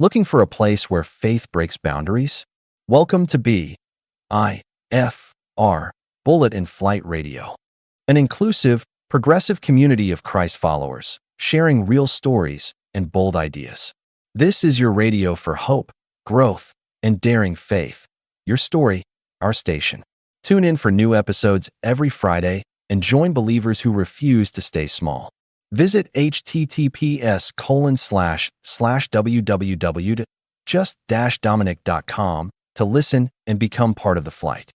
Looking for a place where faith breaks boundaries? Welcome to BIFR, Bullet in Flight Radio, an inclusive, progressive community of Christ followers, sharing real stories and bold ideas. This is your radio for hope, growth, and daring faith. Your story, our station. Tune in for new episodes every Friday and join believers who refuse to stay small. Visit https://www.just-dominic.com to listen and become part of the flight.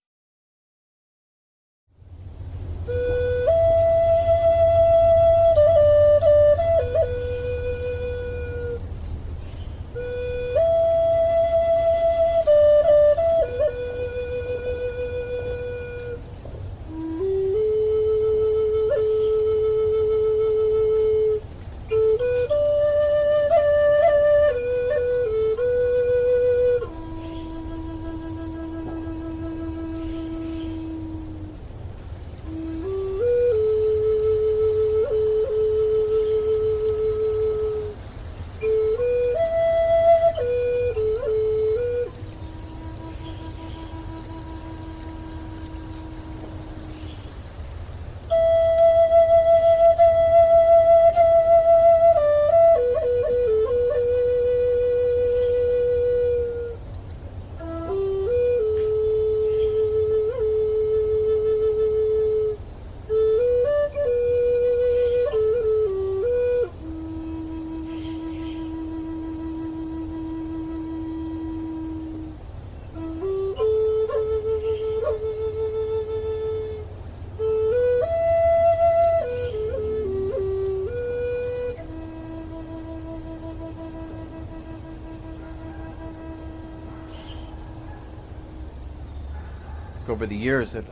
Over the years that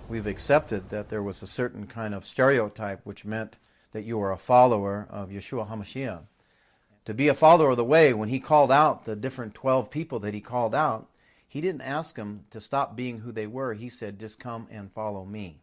we've accepted that there was a certain kind of stereotype which meant that you were a follower of Yeshua HaMashiach. To be a follower of the way, when he called out the different 12 people that he called out, he didn't ask them to stop being who they were. He said, just come and follow me.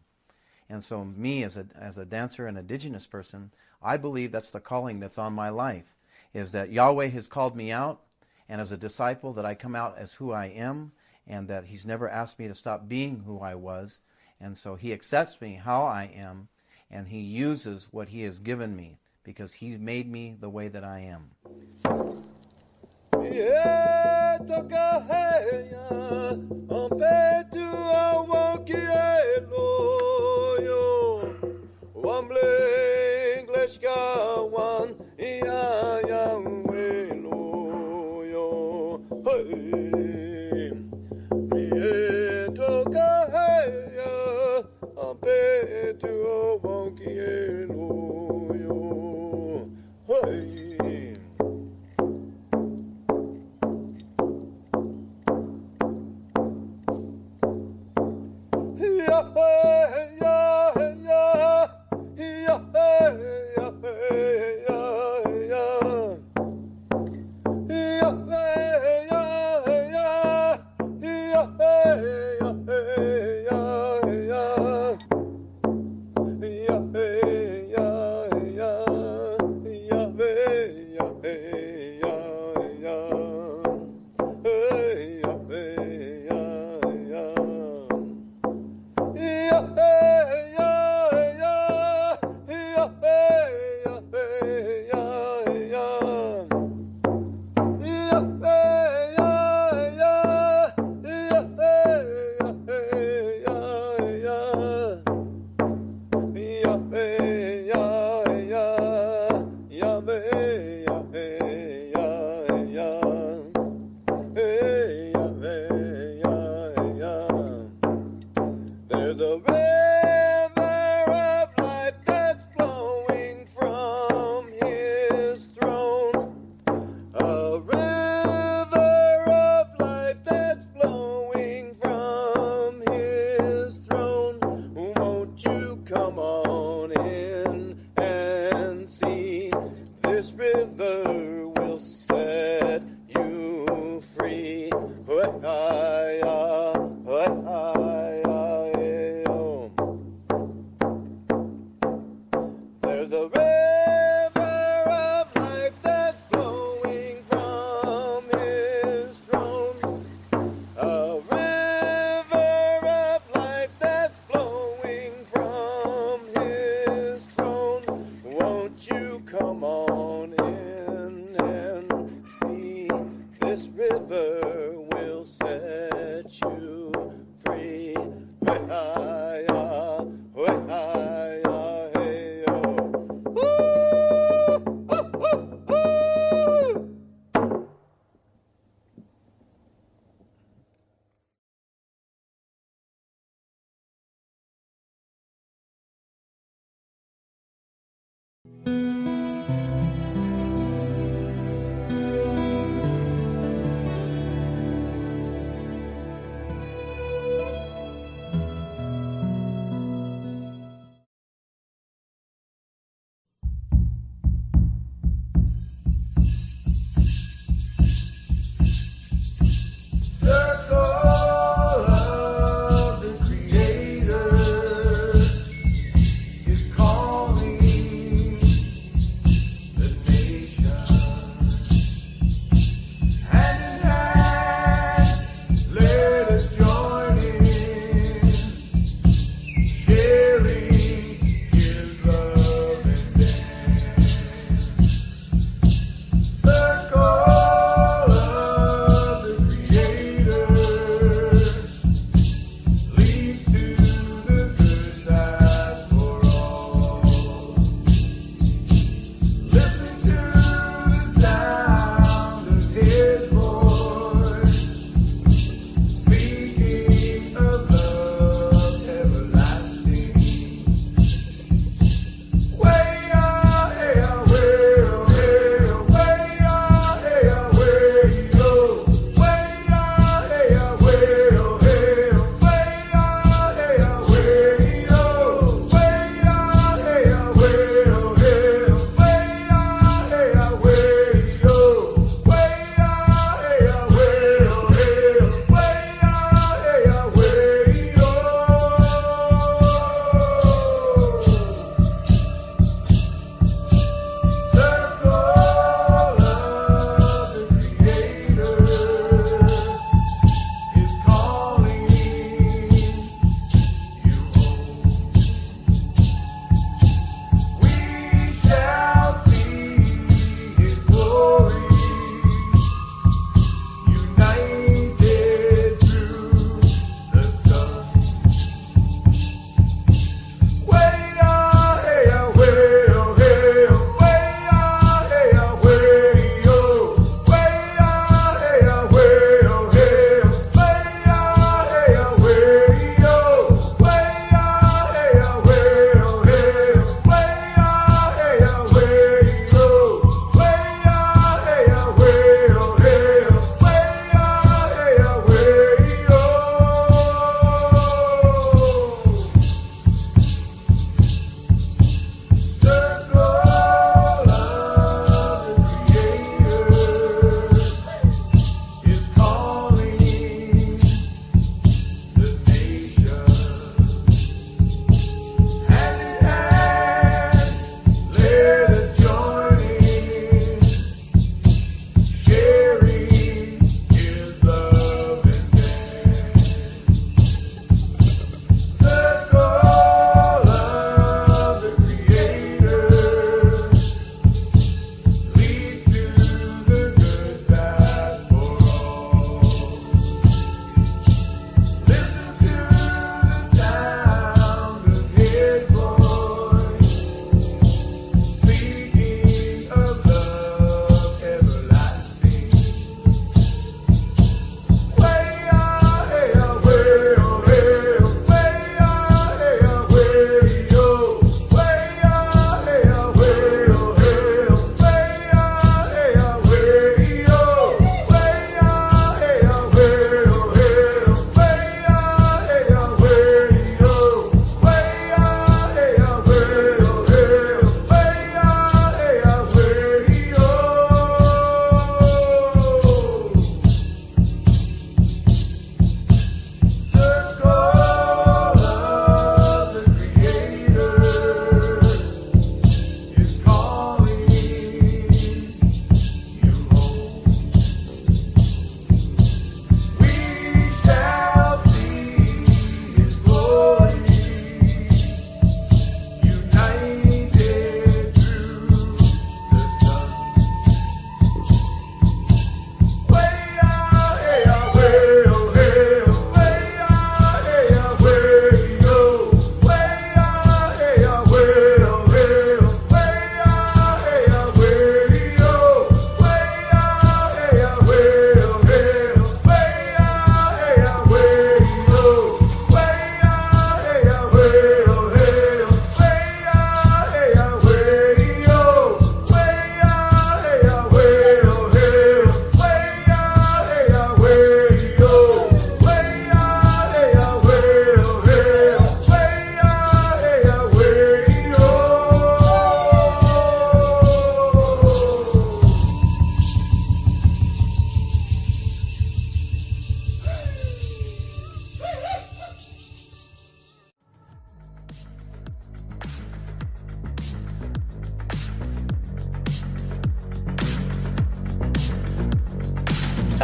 And so me as a dancer and indigenous person, I believe that's the calling that's on my life, is that Yahweh has called me out, and as a disciple that I come out as who I am, and that he's never asked me to stop being who I was. And so he accepts me how I am, and he uses what he has given me, because he made me the way that I am.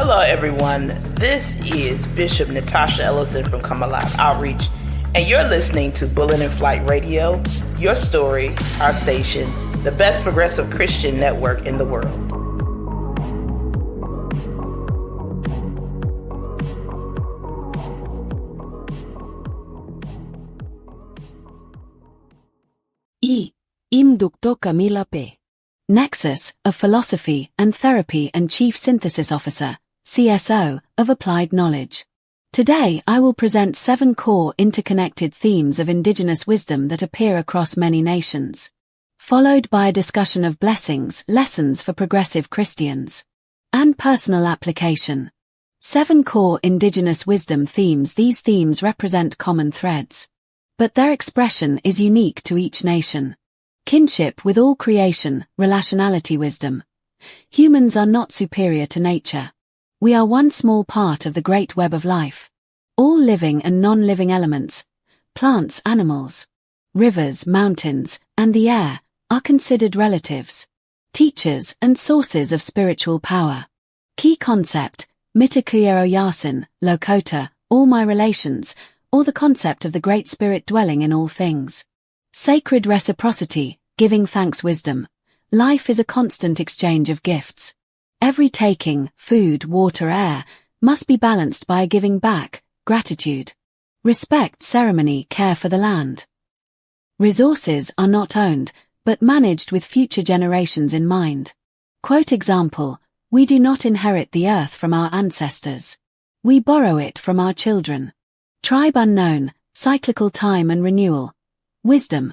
Hello, everyone. This is Bishop Natasha Ellison from Camilla Outreach, and you're listening to Bullet in Flight Radio, your story, our station, the best progressive Christian network in the world. I'm Dr. Camila P. Nexus, of Philosophy and Therapy and Chief Synthesis Officer, CSO, of Applied Knowledge. Today I will present 7 core interconnected themes of Indigenous wisdom that appear across many nations, followed by a discussion of blessings, lessons for progressive Christians, and personal application. 7 core Indigenous wisdom themes. These themes represent common threads, but their expression is unique to each nation. Kinship with all creation, relationality wisdom. Humans are not superior to nature. We are one small part of the great web of life. All living and non-living elements, plants, animals, rivers, mountains, and the air, are considered relatives, teachers, and sources of spiritual power. Key concept, Mitakuyero Yasin, Lokota, all my relations, or the concept of the Great Spirit dwelling in all things. Sacred reciprocity, giving thanks wisdom. Life is a constant exchange of gifts. Every taking, food, water, air, must be balanced by a giving back, gratitude. Respect, ceremony, care for the land. Resources are not owned, but managed with future generations in mind. Quote example, we do not inherit the earth from our ancestors. We borrow it from our children. Tribe unknown, cyclical time and renewal. Wisdom.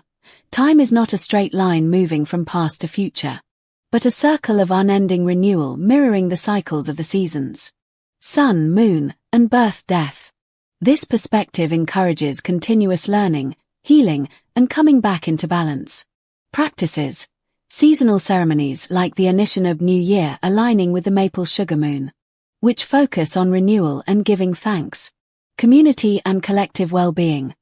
Time is not a straight line moving from past to future, but a circle of unending renewal mirroring the cycles of the seasons. Sun, moon, and birth-death. This perspective encourages continuous learning, healing, and coming back into balance. Practices. Seasonal ceremonies like the Anishinaabe New Year aligning with the maple sugar moon, which focus on renewal and giving thanks. Community and collective well-being.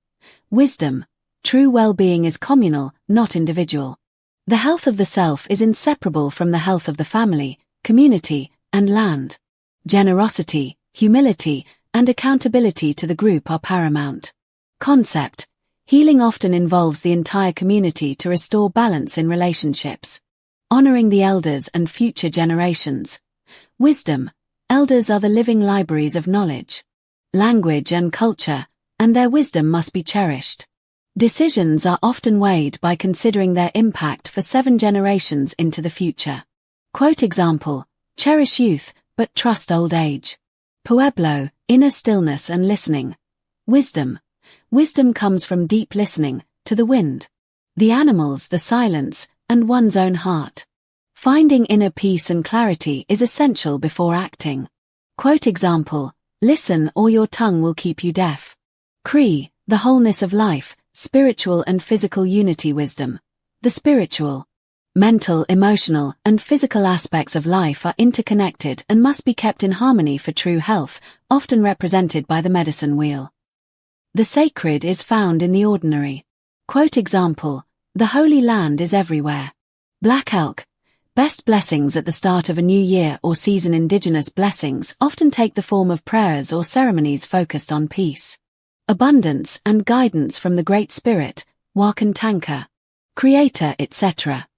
Wisdom. True well-being is communal, not individual. The health of the self is inseparable from the health of the family, community, and land. Generosity, humility, and accountability to the group are paramount. Concept. Healing often involves the entire community to restore balance in relationships. Honoring the elders and future generations. Wisdom. Elders are the living libraries of knowledge, language, and culture, and their wisdom must be cherished. Decisions are often weighed by considering their impact for 7 generations into the future. Quote example, cherish youth, but trust old age. Pueblo, inner stillness and listening. Wisdom. Wisdom comes from deep listening, to the wind, the animals, the silence, and one's own heart. Finding inner peace and clarity is essential before acting. Quote example, listen or your tongue will keep you deaf. Cree, the wholeness of life, spiritual and physical unity wisdom. The spiritual, mental, emotional, and physical aspects of life are interconnected and must be kept in harmony for true health, often represented by the medicine wheel. The sacred is found in the ordinary. Quote example, the Holy Land is everywhere. Black elk. Best blessings at the start of a new year or season. Indigenous blessings often take the form of prayers or ceremonies focused on peace, abundance, and guidance from the Great Spirit, Wakantanka, Creator, etc.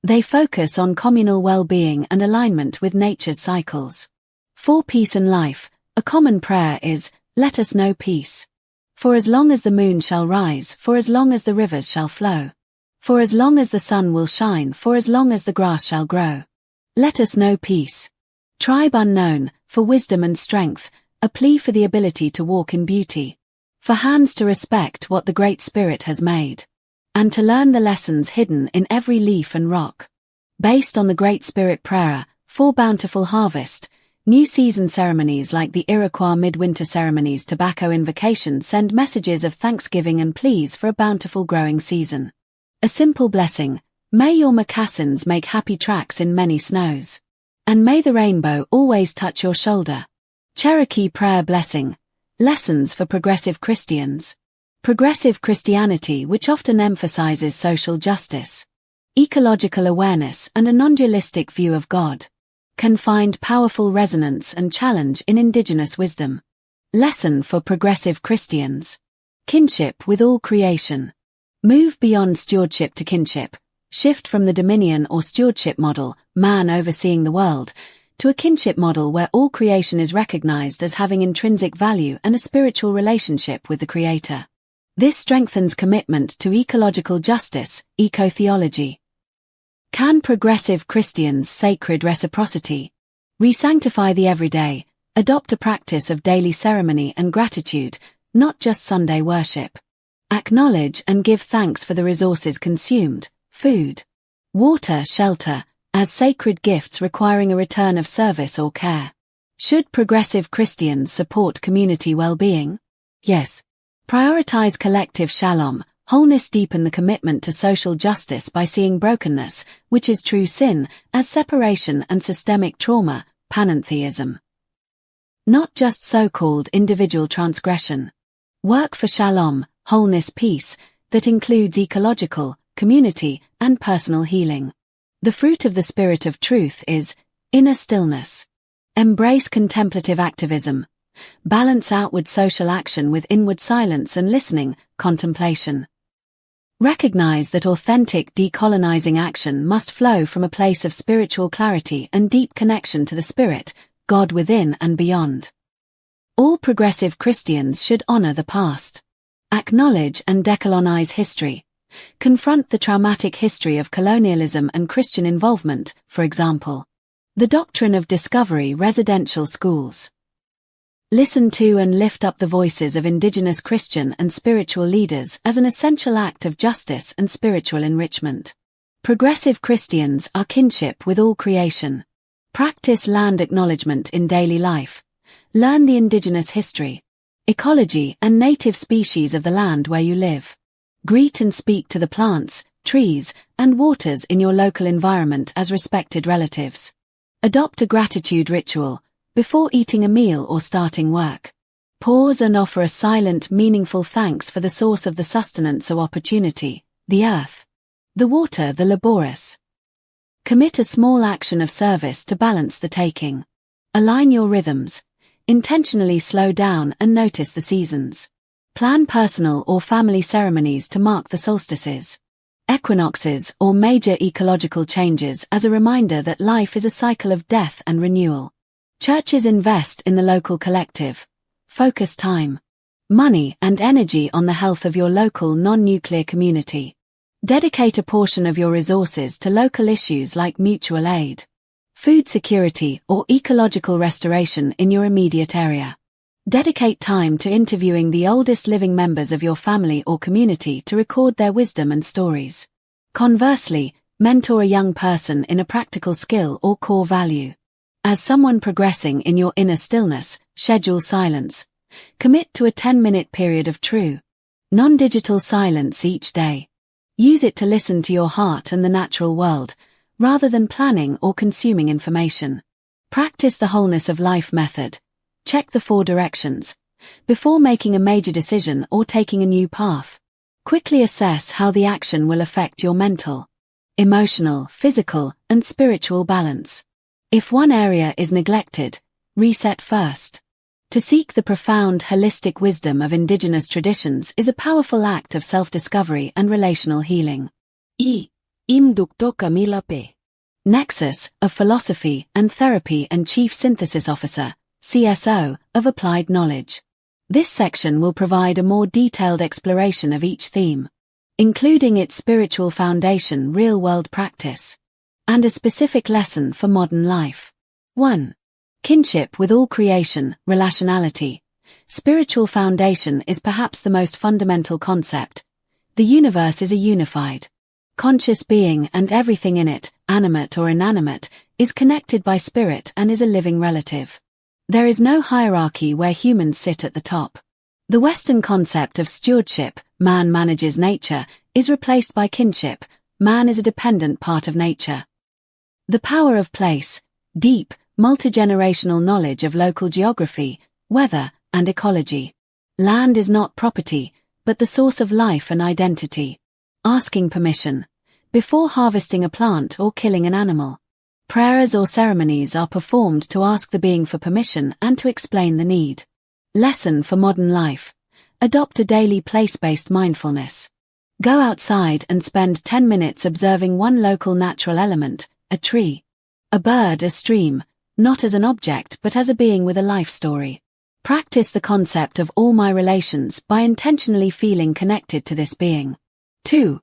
They focus on communal well-being and alignment with nature's cycles. For peace and life, a common prayer is, let us know peace. For as long as the moon shall rise, for as long as the rivers shall flow, for as long as the sun will shine, for as long as the grass shall grow. Let us know peace. Tribe unknown, for wisdom and strength, a plea for the ability to walk in beauty. For hands to respect what the Great Spirit has made, and to learn the lessons hidden in every leaf and rock. Based on the Great Spirit prayer, for bountiful harvest, new season ceremonies like the Iroquois midwinter ceremonies, tobacco invocations send messages of thanksgiving and pleas for a bountiful growing season. A simple blessing, may your moccasins make happy tracks in many snows, and may the rainbow always touch your shoulder. Cherokee prayer blessing. Lessons for progressive Christians. Progressive Christianity, which often emphasizes social justice, ecological awareness, and a non-dualistic view of God. can find powerful resonance and challenge in Indigenous wisdom. Lesson for progressive Christians. Kinship with all creation. Move beyond stewardship to kinship. Shift from the dominion or stewardship model, man overseeing the world, to a kinship model where all creation is recognized as having intrinsic value and a spiritual relationship with the Creator. This strengthens commitment to ecological justice, eco-theology. Can progressive Christians sacred reciprocity? Re-sanctify the everyday, adopt a practice of daily ceremony and gratitude, not just Sunday worship. Acknowledge and give thanks for the resources consumed, food, water, shelter, as sacred gifts requiring a return of service or care. Should progressive Christians support community well-being? Yes. Prioritize collective shalom, wholeness. Deepen the commitment to social justice by seeing brokenness, which is true sin, as separation and systemic trauma, panentheism. Not just so-called individual transgression. Work for shalom, wholeness, peace, that includes ecological, community, and personal healing. The fruit of the Spirit of truth is inner stillness. Embrace contemplative activism. Balance outward social action with inward silence and listening, contemplation. Recognize that authentic decolonizing action must flow from a place of spiritual clarity and deep connection to the Spirit, God within and beyond. All progressive Christians should honor the past. Acknowledge and decolonize history. Confront the traumatic history of colonialism and Christian involvement, for example. The doctrine of discovery residential schools. Listen to and lift up the voices of Indigenous Christian and spiritual leaders as an essential act of justice and spiritual enrichment. Progressive Christians are kinship with all creation. Practice land acknowledgement in daily life. Learn the Indigenous history, ecology, and native species of the land where you live. Greet and speak to the plants, trees, and waters in your local environment as respected relatives. Adopt a gratitude ritual before eating a meal or starting work. Pause and offer a silent, meaningful thanks for the source of the sustenance or opportunity, the earth, the water, the laborious. Commit a small action of service to balance the taking. Align your rhythms. Intentionally slow down and notice the seasons. Plan personal or family ceremonies to mark the solstices, equinoxes, or major ecological changes as a reminder that life is a cycle of death and renewal. Churches invest in the local collective. Focus time, money, and energy on the health of your local non-nuclear community. Dedicate a portion of your resources to local issues like mutual aid, food security, or ecological restoration in your immediate area. Dedicate time to interviewing the oldest living members of your family or community to record their wisdom and stories. Conversely, mentor a young person in a practical skill or core value. As someone progressing in your inner stillness, schedule silence. Commit to a 10-minute period of true, non-digital silence each day. Use it to listen to your heart and the natural world, rather than planning or consuming information. Practice the wholeness of life method. Check the 4 directions. Before making a major decision or taking a new path, quickly assess how the action will affect your mental, emotional, physical, and spiritual balance. If one area is neglected, reset first. To seek the profound holistic wisdom of Indigenous traditions is a powerful act of self-discovery and relational healing. I'm Dr. Camila P. Nexus, of Philosophy and Therapy and Chief Synthesis Officer, CSO, of Applied Knowledge. This section will provide a more detailed exploration of each theme, including its spiritual foundation, real-world practice, and a specific lesson for modern life. 1. Kinship with all creation, relationality. Spiritual foundation is perhaps the most fundamental concept. The universe is a unified, conscious being, and everything in it, animate or inanimate, is connected by spirit and is a living relative. There is no hierarchy where humans sit at the top. The Western concept of stewardship, man manages nature, is replaced by kinship, man is a dependent part of nature. The power of place, deep, multi-generational knowledge of local geography, weather, and ecology. Land is not property, but the source of life and identity. Asking permission before harvesting a plant or killing an animal. Prayers or ceremonies are performed to ask the being for permission and to explain the need. Lesson for modern life. Adopt a daily place-based mindfulness. Go outside and spend 10 minutes observing one local natural element, a tree, a bird, a stream, not as an object but as a being with a life story. Practice the concept of all my relations by intentionally feeling connected to this being. 2.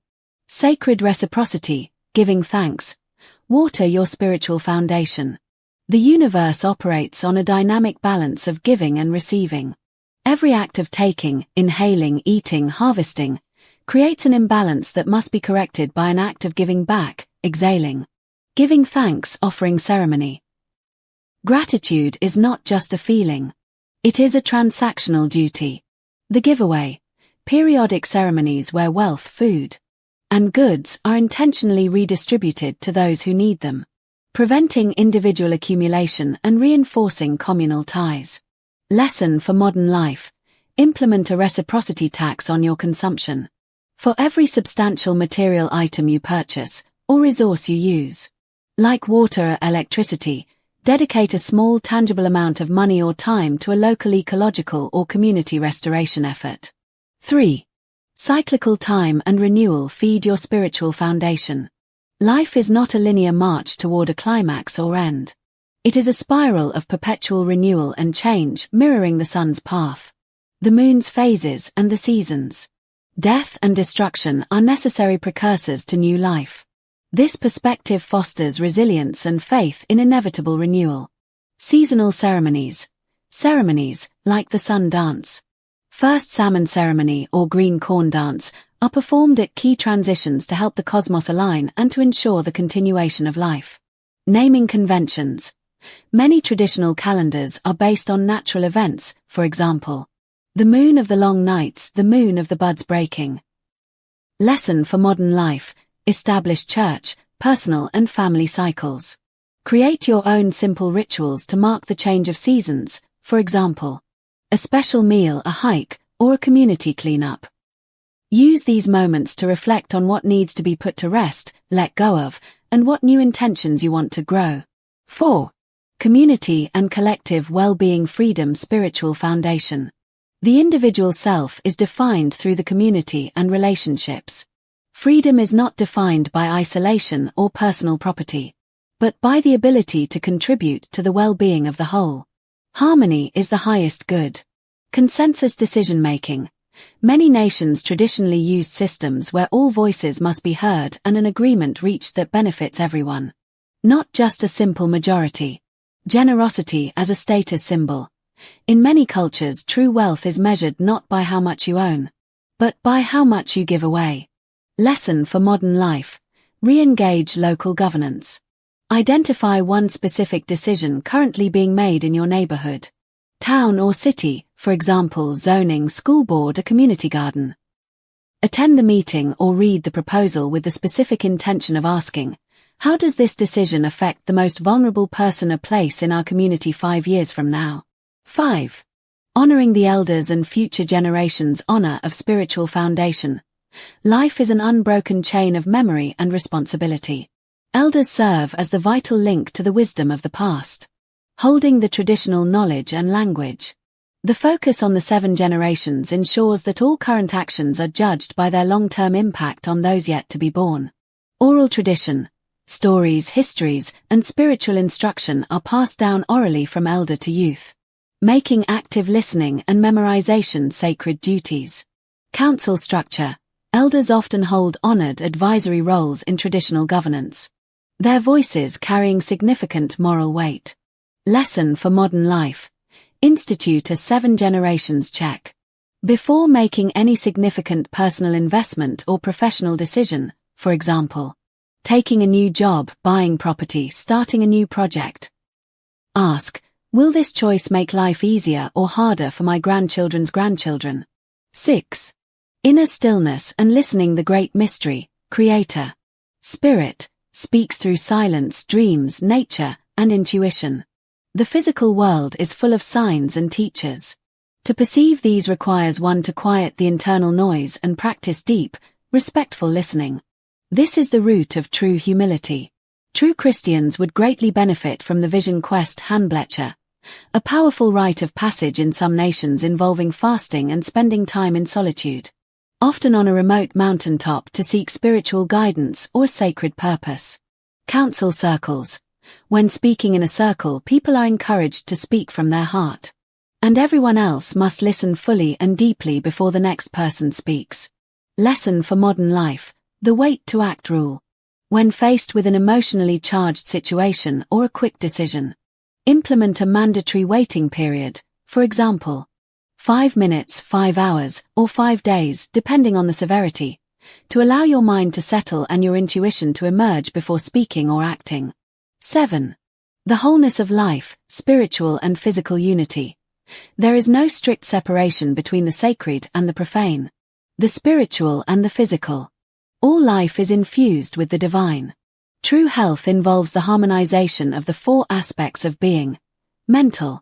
Sacred reciprocity, giving thanks. Water your spiritual foundation. The universe operates on a dynamic balance of giving and receiving. Every act of taking, inhaling, eating, harvesting, creates an imbalance that must be corrected by an act of giving back, exhaling. Giving thanks, offering ceremony. Gratitude is not just a feeling. It is a transactional duty. The giveaway. Periodic ceremonies where wealth, food, and goods are intentionally redistributed to those who need them, preventing individual accumulation and reinforcing communal ties. Lesson for modern life. Implement a reciprocity tax on your consumption. For every substantial material item you purchase, or resource you use, like water or electricity, dedicate a small tangible amount of money or time to a local ecological or community restoration effort. 3. Cyclical time and renewal feed your spiritual foundation. Life is not a linear march toward a climax or end. It is a spiral of perpetual renewal and change mirroring the sun's path, the moon's phases and the seasons. Death and destruction are necessary precursors to new life. This perspective fosters resilience and faith in inevitable renewal. Seasonal ceremonies. Ceremonies, like the sun dance, first salmon ceremony or green corn dance, are performed at key transitions to help the cosmos align and to ensure the continuation of life. Naming conventions. Many traditional calendars are based on natural events, for example, the moon of the long nights, the moon of the buds breaking. Lesson for modern life. Establish church, personal and family cycles. Create your own simple rituals to mark the change of seasons, for example, a special meal, a hike, or a community cleanup. Use these moments to reflect on what needs to be put to rest, let go of, and what new intentions you want to grow. 4. Community and collective well-being, freedom, spiritual foundation. The individual self is defined through the community and relationships. Freedom is not defined by isolation or personal property, but by the ability to contribute to the well-being of the whole. Harmony is the highest good. Consensus decision-making. Many nations traditionally used systems where all voices must be heard and an agreement reached that benefits everyone, not just a simple majority. Generosity as a status symbol. In many cultures, true wealth is measured not by how much you own, but by how much you give away. Lesson for modern life. Re-engage local governance. Identify one specific decision currently being made in your neighborhood, town or city, for example, zoning, school board, a community garden. Attend the meeting or read the proposal with the specific intention of asking, how does this decision affect the most vulnerable person or place in our community 5 years from now? 5. Honoring the elders and future generations. Honor of spiritual foundation. Life is an unbroken chain of memory and responsibility. Elders serve as the vital link to the wisdom of the past, holding the traditional knowledge and language. The focus on the 7 generations ensures that all current actions are judged by their long-term impact on those yet to be born. Oral tradition. Stories, histories, and spiritual instruction are passed down orally from elder to youth, making active listening and memorization sacred duties. Council structure. Elders often hold honored advisory roles in traditional governance, their voices carrying significant moral weight. Lesson for modern life. Institute a 7 generations check. Before making any significant personal investment or professional decision, for example, taking a new job, buying property, starting a new project, ask, will this choice make life easier or harder for my grandchildren's grandchildren? 6. Inner stillness and listening. The great mystery, Creator, Spirit, speaks through silence, dreams, nature, and intuition. The physical world is full of signs and teachers. To perceive these requires one to quiet the internal noise and practice deep, respectful listening. This is the root of true humility. True Christians would greatly benefit from the Vision Quest Handblecher, a powerful rite of passage in some nations involving fasting and spending time in solitude, often on a remote mountaintop to seek spiritual guidance or a sacred purpose. Council circles. When speaking in a circle, people are encouraged to speak from their heart, and everyone else must listen fully and deeply before the next person speaks. Lesson for modern life: the wait to act rule. When faced with an emotionally charged situation or a quick decision, implement a mandatory waiting period, for example, 5 minutes, 5 hours, or 5 days, depending on the severity, to allow your mind to settle and your intuition to emerge before speaking or acting. 7. The wholeness of life, spiritual and physical unity. There is no strict separation between the sacred and the profane, the spiritual and the physical. All life is infused with the divine. True health involves the harmonization of the 4 aspects of being: mental,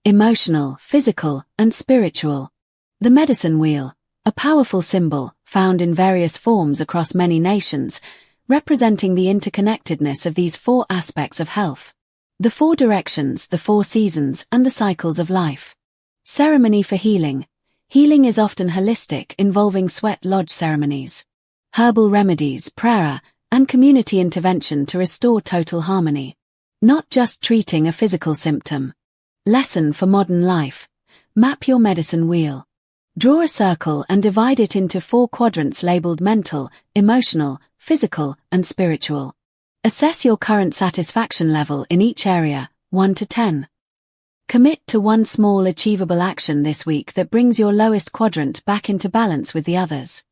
emotional, physical, and spiritual. The medicine wheel, a powerful symbol, found in various forms across many nations, representing the interconnectedness of these 4 aspects of health. The 4 directions, the 4 seasons, and the cycles of life. Ceremony for healing. Healing is often holistic, involving sweat lodge ceremonies, herbal remedies, prayer, and community intervention to restore total harmony, not just treating a physical symptom. Lesson for modern life: map your medicine wheel. Draw a circle and divide it into 4 quadrants labeled mental, emotional, physical, and spiritual. Assess your current satisfaction level in each area, 1 to 10. Commit to one small achievable action this week that brings your lowest quadrant back into balance with the others.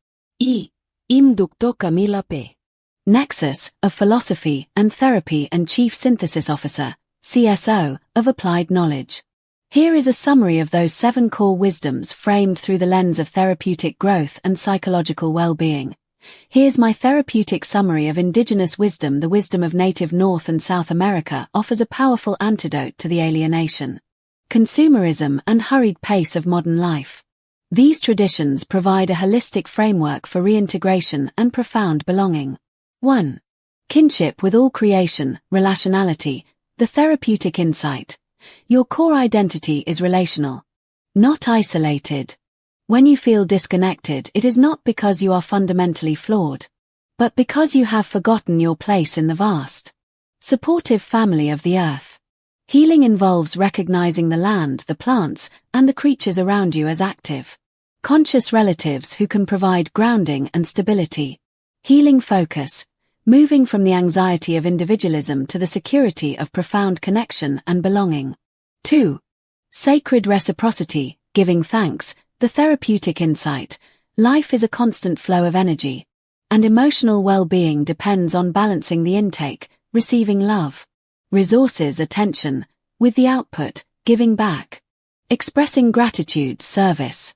I'm Dr. Camila P. Nexus, of Philosophy and Therapy and Chief Synthesis Officer, CSO, of Applied Knowledge. Here is a summary of those 7 core wisdoms framed through the lens of therapeutic growth and psychological well-being. Here's my therapeutic summary of Indigenous wisdom. The wisdom of native North and South America offers a powerful antidote to the alienation, consumerism, and hurried pace of modern life. These traditions provide a holistic framework for reintegration and profound belonging. 1. Kinship with all creation, relationality, the therapeutic insight. Your core identity is relational, not isolated. When you feel disconnected, it is not because you are fundamentally flawed, but because you have forgotten your place in the vast, supportive family of the earth. Healing involves recognizing the land, the plants, and the creatures around you as active, conscious relatives who can provide grounding and stability. Healing focus, moving from the anxiety of individualism to the security of profound connection and belonging. 2. Sacred reciprocity, giving thanks, the therapeutic insight. Life is a constant flow of energy, and emotional well-being depends on balancing the intake, receiving love, resources, attention, with the output, giving back, expressing gratitude, service.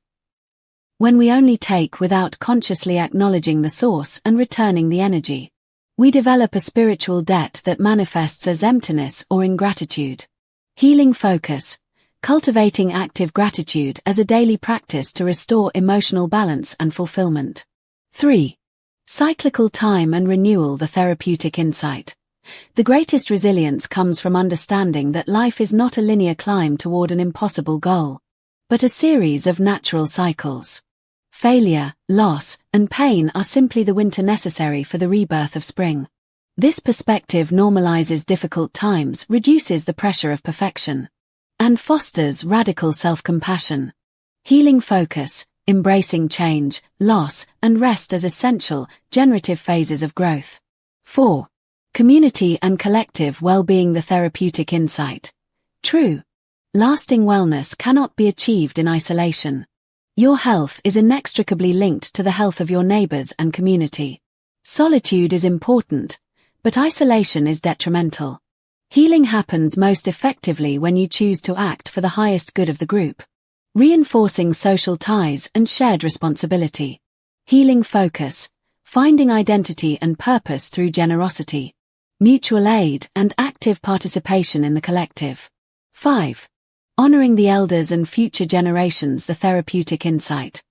When we only take without consciously acknowledging the source and returning the energy, we develop a spiritual debt that manifests as emptiness or ingratitude. Healing focus, cultivating active gratitude as a daily practice to restore emotional balance and fulfillment. 3. Cyclical time and renewal, the therapeutic insight. The greatest resilience comes from understanding that life is not a linear climb toward an impossible goal, but a series of natural cycles. Failure, loss, and pain are simply the winter necessary for the rebirth of spring. This perspective normalizes difficult times, reduces the pressure of perfection, and fosters radical self-compassion. Healing focus, embracing change, loss, and rest as essential, generative phases of growth. 4. Community and collective well-being, the therapeutic insight. True, lasting wellness cannot be achieved in isolation. Your health is inextricably linked to the health of your neighbors and community. Solitude is important, but isolation is detrimental. Healing happens most effectively when you choose to act for the highest good of the group, reinforcing social ties and shared responsibility. Healing focus, finding identity and purpose through generosity, mutual aid, and active participation in the collective. 5. Honoring the elders and future generations, the therapeutic insight.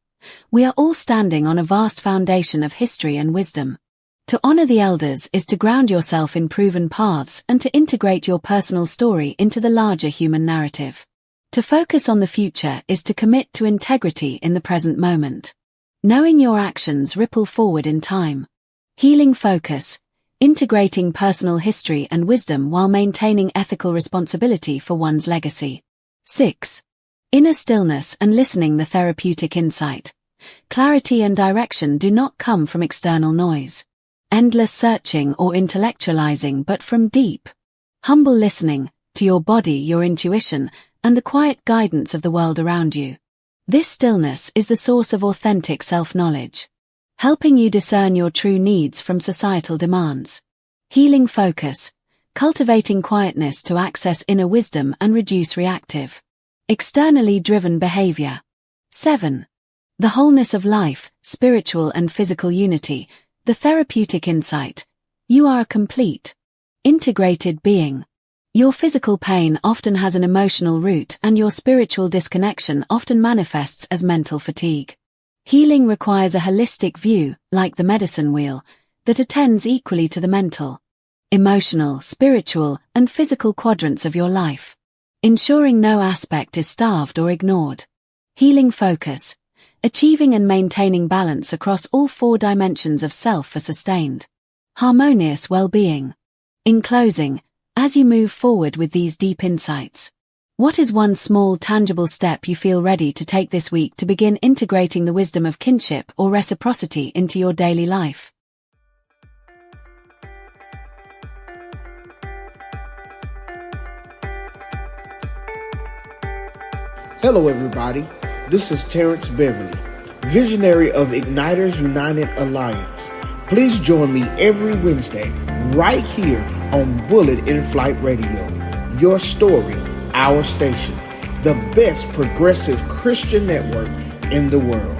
We are all standing on a vast foundation of history and wisdom. To honor the elders is to ground yourself in proven paths and to integrate your personal story into the larger human narrative. To focus on the future is to commit to integrity in the present moment. Knowing your actions ripple forward in time. Healing focus, integrating personal history and wisdom while maintaining ethical responsibility for one's legacy. 6. Inner stillness and listening, the therapeutic insight. Clarity and direction do not come from external noise, endless searching or intellectualizing, but from deep, humble listening to your body, your intuition, and the quiet guidance of the world around you. This stillness is the source of authentic self-knowledge, helping you discern your true needs from societal demands. Healing focus, cultivating quietness to access inner wisdom and reduce reactive, externally driven behavior. 7. The wholeness of life, spiritual and physical unity, the therapeutic insight. You are a complete, integrated being. Your physical pain often has an emotional root, and your spiritual disconnection often manifests as mental fatigue. Healing requires a holistic view, like the medicine wheel, that attends equally to the mental, emotional, spiritual, and physical quadrants of your life, ensuring no aspect is starved or ignored. Healing focus, achieving and maintaining balance across all 4 dimensions of self for sustained, harmonious well-being. In closing, as you move forward with these deep insights, what is one small, tangible step you feel ready to take this week to begin integrating the wisdom of kinship or reciprocity into your daily life? Hello everybody, this is Terrence Beverly, visionary of Igniters United Alliance. Please join me every Wednesday right here on Bullet in Flight Radio. Your story, our station, the best progressive Christian network in the world.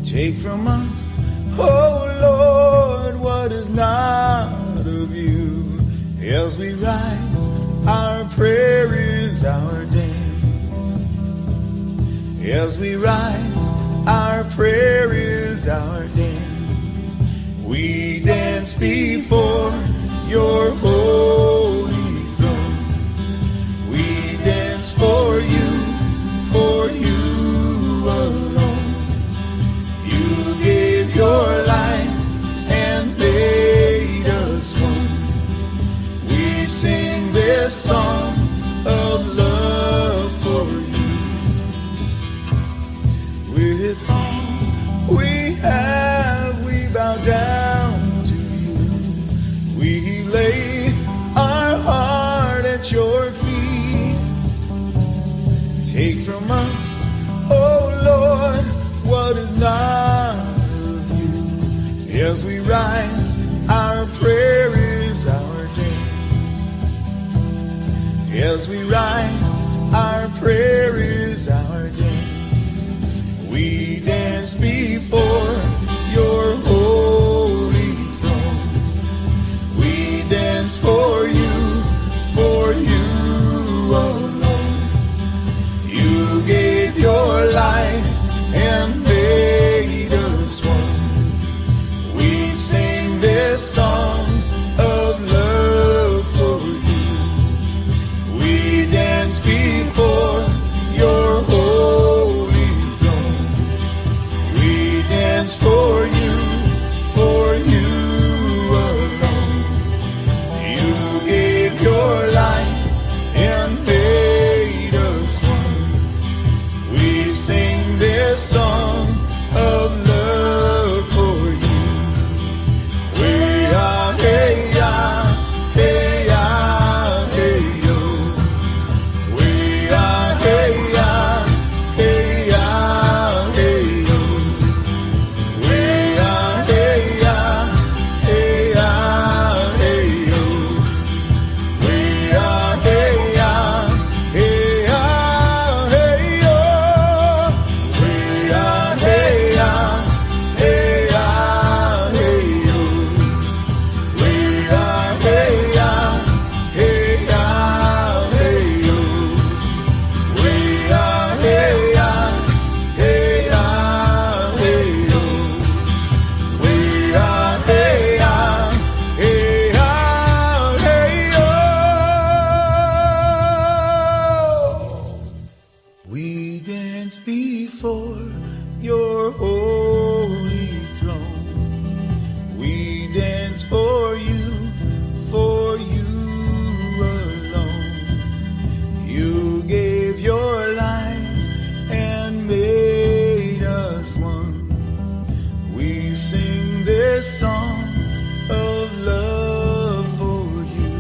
Take from us, oh Lord, what is not of you. As we rise, our prayer is our dance. As we rise, our prayer is our dance. We dance before your holy throne. We dance for you alone. You gave your life and made us one. We sing this song of love for you. With all we have, we bow down to you. We lay our Take from us, oh Lord, what is not of you. As we rise, our prayer is our dance. As we rise, our prayer is our dance. We dance before your holy throne. We dance for you alone. You gave your life and made us one. We sing this song of love for you. We dance before your holy throne. We dance for you alone. You gave your life and made us one. We sing this song of love for you. We are hey ya, hey ya, hey yo. We are hey ya, hey ya, hey yo. We are hey ya, hey ya, hey yo. We are hey ya, hey ya, hey yo. We are hey ya, hey ya, hey yo. We are hey ya, hey ya, hey yo. We are hey ya, hey ya, hey yo. We are hey ya, hey ya, hey yo. We dance before your holy throne. We dance for you alone. You gave your life and made us one. We sing this song of love for you.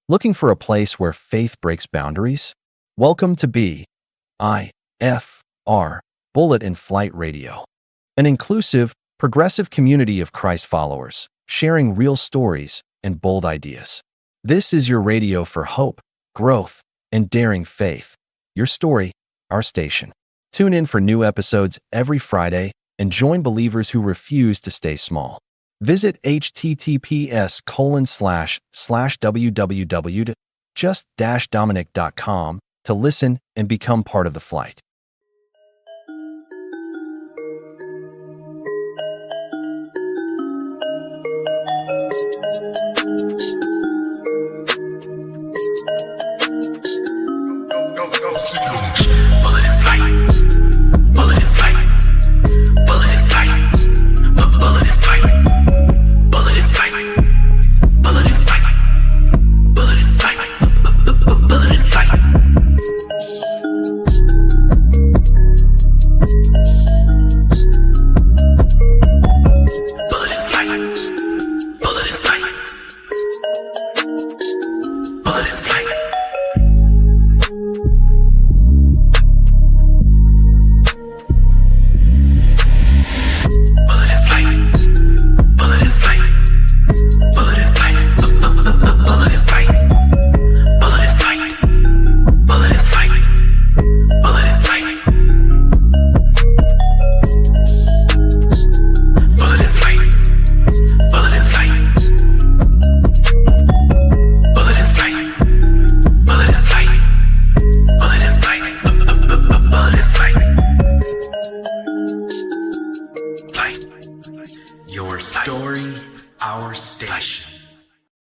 Looking for a place where faith breaks boundaries? Welcome to BIFR, Bullet in Flight Radio, an inclusive, progressive community of Christ followers, sharing real stories and bold ideas. This is your radio for hope, growth, and daring faith. Your story, our station. Tune in for new episodes every Friday and join believers who refuse to stay small. Visit https://www.just-dominic.com to listen and become part of the flight.